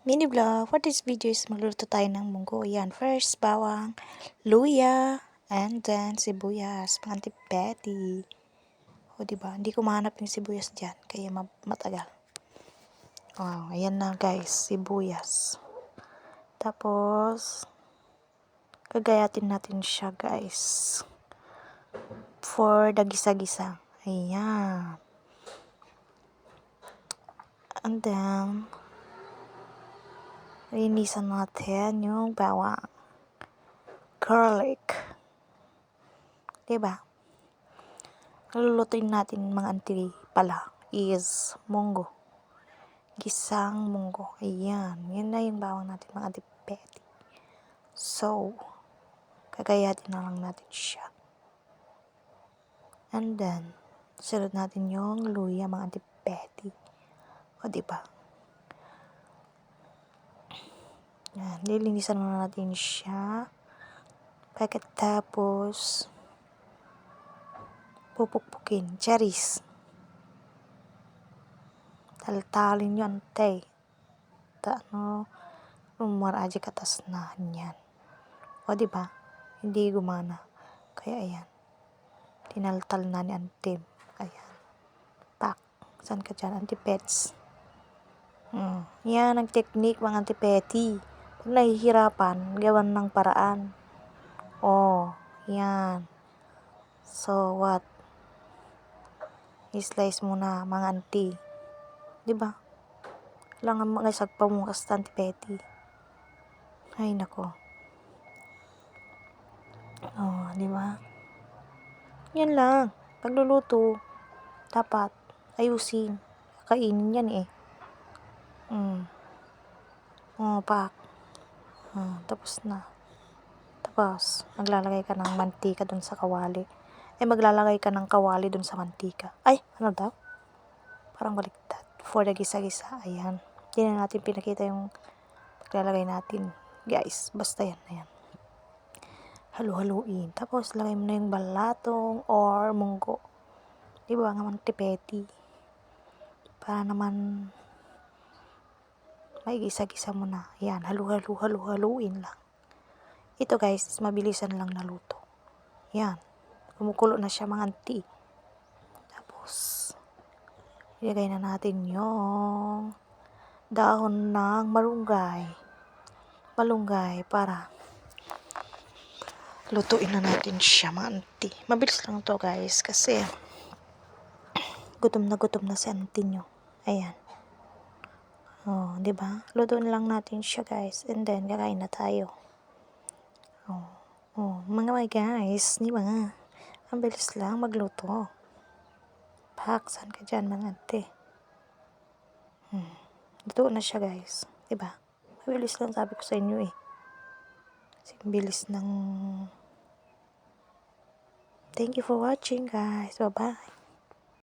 Mini vlog. For this video is magluluto tayo ng munggo. Yan. First, bawang, luya, and then sibuyas. Mga antipati. O, diba? Hindi ko mahanap yung sibuyas dyan. Kaya matagal. Wow. Ayan na guys. Sibuyas. Tapos, kagayatin natin siya guys. For the gisa-gisa. Ayan. And then, linisan natin yung bawang. Garlic. Diba? Lulutuin natin mga anti pala is munggo. Gisang munggo. Ayan. Yan na yung bawang natin mga antipati. So, kagayatin na lang natin siya. And then, sunod natin yung luya mga antipati. O, diba? Yan. Lilinisan muna natin siya. Pagkatapos, pupukpukin. Cherries. Taltalin yun, ante. Umara aja ke atas na yan. O, diba? Hindi gumana. Kaya, ayan. Tinaltal na ni antim. Ayan. Pak. Saan ka dyan? Antipets. Yan ang technique mga antipeti. Pag nahihirapan, gawan ng paraan. Oh, yan. So, what? I-slice muna mga anti. Diba? Kailangan mag-isag pa mo kasi antipeti. Ay, nako. Oh, diba? Yan lang. Pagluluto, dapat ayusin. Kainin yan eh. Oh, pak. Tapos na. Tapos, maglalagay ka ng mantika dun sa kawali. Maglalagay ka ng kawali dun sa mantika. Ay, ano daw? Parang baliktad. For the gisa-gisa. Ayan. Hindi na natin pinakita yung paglalagay natin. Guys, basta yan na yan. Halu-haluin. Tapos, lagay mo na yung balatong or munggo. Diba nga antipeti? Para naman may gisa-gisa mo na. Ayan. Halu-haluin lang. Ito guys, is mabilisan lang na luto. Yan. Kumukulo na siya mga anti. Tapos, ilagay na natin yung dahon ng malunggay. Malunggay para lutuin na natin siya mga anti. Mabilis lang to guys kasi gutom na si anti nyo. Ayan. Oh, diba? Lutuin lang natin siya guys. And then, kakain na tayo. Mga guys, di ba? Ang bilis lang magluto. Pak, saan ka dyan mga ante? Luto na siya guys. Diba? Mabilis lang sabi ko sa inyo eh. Kasi bilis ng... Thank you for watching guys. Bye-bye.